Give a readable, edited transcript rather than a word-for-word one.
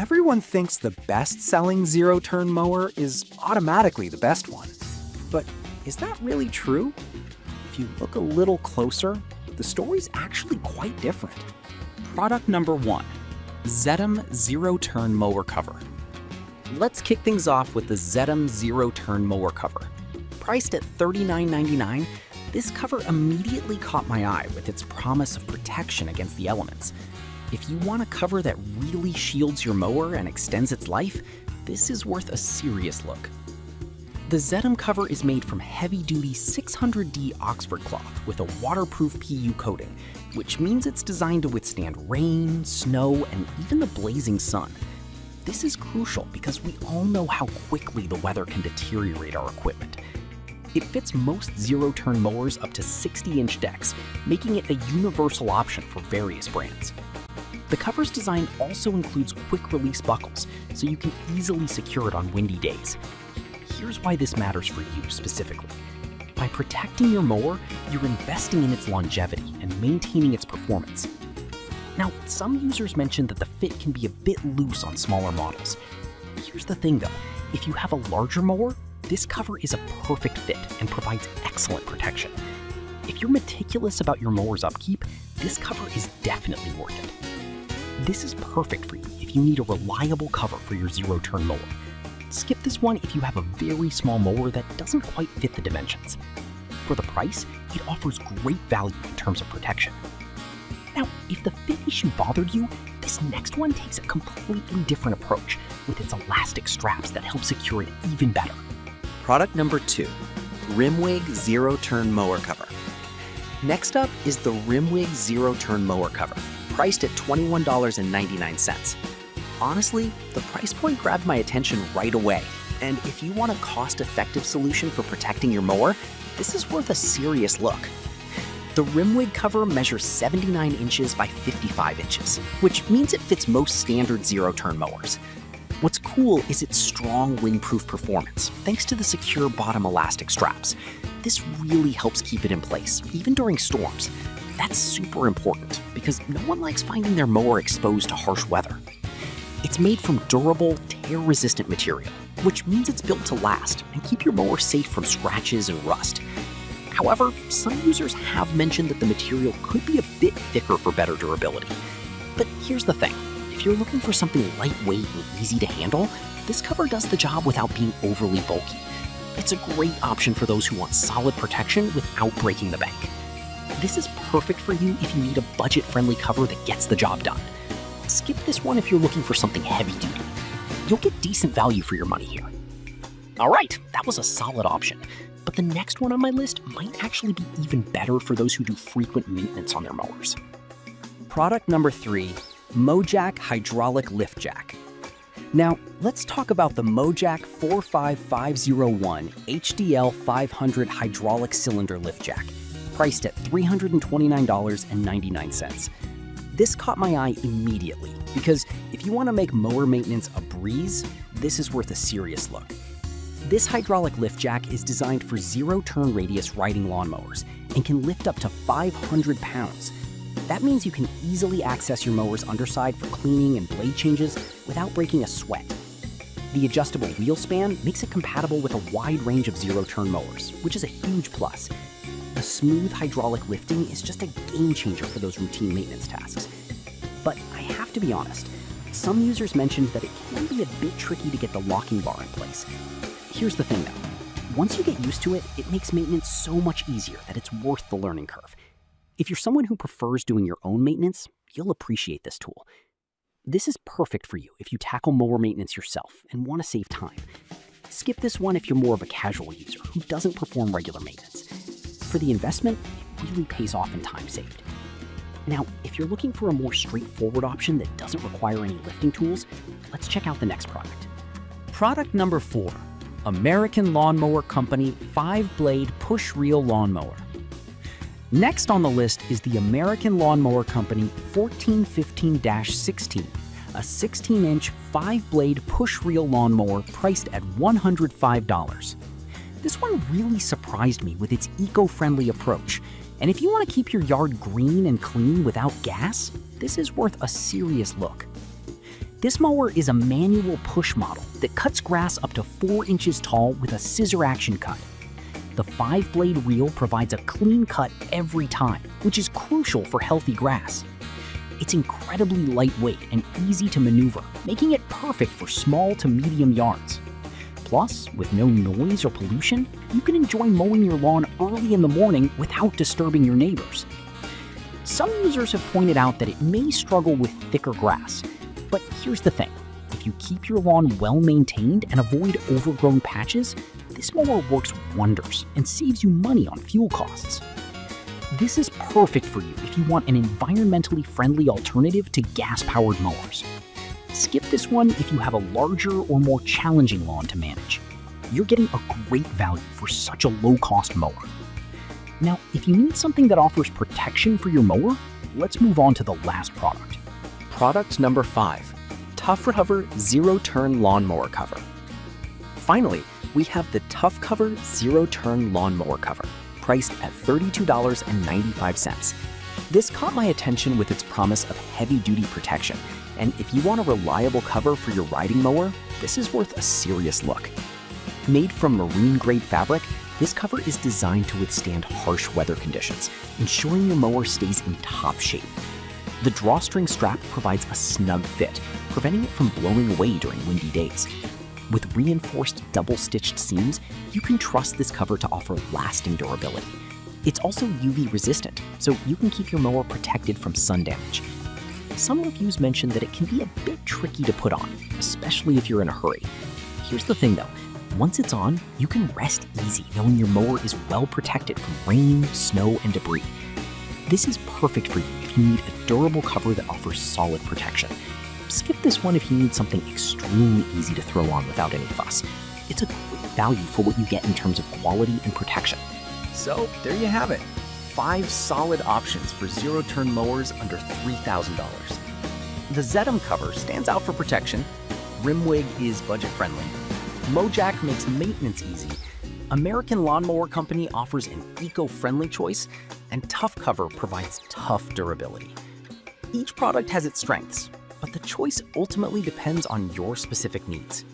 Everyone thinks the best-selling zero-turn mower is automatically the best one. But is that really true? If you look a little closer, the story's actually quite different. Product number 1, Zetum Zero Turn Mower Cover. Let's kick things off with the Zetum Zero Turn Mower Cover. Priced at $39.99, this cover immediately caught my eye with its promise of protection against the elements. If you want a cover that really shields your mower and extends its life, this is worth a serious look. The Zetum cover is made from heavy-duty 600D Oxford cloth with a waterproof PU coating, which means it's designed to withstand rain, snow, and even the blazing sun. This is crucial because we all know how quickly the weather can deteriorate our equipment. It fits most zero-turn mowers up to 60-inch decks, making it a universal option for various brands. The cover's design also includes quick-release buckles, so you can easily secure it on windy days. Here's why this matters for you specifically. By protecting your mower, you're investing in its longevity and maintaining its performance. Now, some users mentioned that the fit can be a bit loose on smaller models. Here's the thing though, if you have a larger mower, this cover is a perfect fit and provides excellent protection. If you're meticulous about your mower's upkeep, this cover is definitely worth it. This is perfect for you if you need a reliable cover for your zero-turn mower. Skip this one if you have a very small mower that doesn't quite fit the dimensions. For the price, it offers great value in terms of protection. Now, if the fit issue bothered you, this next one takes a completely different approach with its elastic straps that help secure it even better. Product number 2, Rimwig Zero Turn Mower Cover. Next up is the Rimwig Zero Turn Mower Cover, priced at $21.99. Honestly, the price point grabbed my attention right away, and if you want a cost-effective solution for protecting your mower, this is worth a serious look. The Rimwig cover measures 79 inches by 55 inches, which means it fits most standard zero-turn mowers. What's cool is its strong windproof performance, thanks to the secure bottom elastic straps. This really helps keep it in place, even during storms. That's super important, because no one likes finding their mower exposed to harsh weather. It's made from durable, tear-resistant material, which means it's built to last and keep your mower safe from scratches and rust. However, some users have mentioned that the material could be a bit thicker for better durability. But here's the thing, if you're looking for something lightweight and easy to handle, this cover does the job without being overly bulky. It's a great option for those who want solid protection without breaking the bank. This is perfect for you if you need a budget-friendly cover that gets the job done. Skip this one if you're looking for something heavy-duty. You'll get decent value for your money here. All right, that was a solid option. But the next one on my list might actually be even better for those who do frequent maintenance on their mowers. Product number 3, Mojack Hydraulic Lift Jack. Now, let's talk about the Mojack 45501 HDL 500 Hydraulic Cylinder Lift Jack, priced at $329.99. This caught my eye immediately, because if you want to make mower maintenance a breeze, this is worth a serious look. This hydraulic lift jack is designed for zero-turn radius riding lawnmowers and can lift up to 500 pounds. That means you can easily access your mower's underside for cleaning and blade changes without breaking a sweat. The adjustable wheel span makes it compatible with a wide range of zero-turn mowers, which is a huge plus. The smooth hydraulic lifting is just a game changer for those routine maintenance tasks. But I have to be honest, some users mentioned that it can be a bit tricky to get the locking bar in place. Here's the thing though, once you get used to it, it makes maintenance so much easier that it's worth the learning curve. If you're someone who prefers doing your own maintenance, you'll appreciate this tool. This is perfect for you if you tackle mower maintenance yourself and want to save time. Skip this one if you're more of a casual user who doesn't perform regular maintenance. For the investment, it really pays off in time saved. Now, if you're looking for a more straightforward option that doesn't require any lifting tools, let's check out the next product. Product number 4, American Lawnmower Company 5-Blade Push-Reel Lawnmower. Next on the list is the American Lawnmower Company 1415-16, a 16-inch 5-blade push-reel lawnmower priced at $105. This one really surprised me with its eco-friendly approach, and if you want to keep your yard green and clean without gas, this is worth a serious look. This mower is a manual push model that cuts grass up to 4 inches tall with a scissor action cut. The 5-blade reel provides a clean cut every time, which is crucial for healthy grass. It's incredibly lightweight and easy to maneuver, making it perfect for small to medium yards. Plus, with no noise or pollution, you can enjoy mowing your lawn early in the morning without disturbing your neighbors. Some users have pointed out that it may struggle with thicker grass, but here's the thing. If you keep your lawn well maintained and avoid overgrown patches, this mower works wonders and saves you money on fuel costs. This is perfect for you if you want an environmentally friendly alternative to gas-powered mowers. Skip this one if you have a larger or more challenging lawn to manage. You're getting a great value for such a low-cost mower. Now, if you need something that offers protection for your mower, let's move on to the last product. Product number 5, Tough Cover Zero Turn Lawnmower Cover. Finally, we have the Tough Cover Zero Turn Lawnmower Cover, priced at $32.95. This caught my attention with its promise of heavy-duty protection, and if you want a reliable cover for your riding mower, this is worth a serious look. Made from marine-grade fabric, this cover is designed to withstand harsh weather conditions, ensuring your mower stays in top shape. The drawstring strap provides a snug fit, preventing it from blowing away during windy days. With reinforced double-stitched seams, you can trust this cover to offer lasting durability. It's also UV resistant, so you can keep your mower protected from sun damage. Some reviews mention that it can be a bit tricky to put on, especially if you're in a hurry. Here's the thing though, once it's on, you can rest easy knowing your mower is well protected from rain, snow, and debris. This is perfect for you if you need a durable cover that offers solid protection. Skip this one if you need something extremely easy to throw on without any fuss. It's a great value for what you get in terms of quality and protection. So there you have it. 5 solid options for zero-turn mowers under $3,000. The Zetum cover stands out for protection. Rimwig is budget-friendly. Mojack makes maintenance easy. American Lawnmower Company offers an eco-friendly choice, and Tough Cover provides tough durability. Each product has its strengths, but the choice ultimately depends on your specific needs.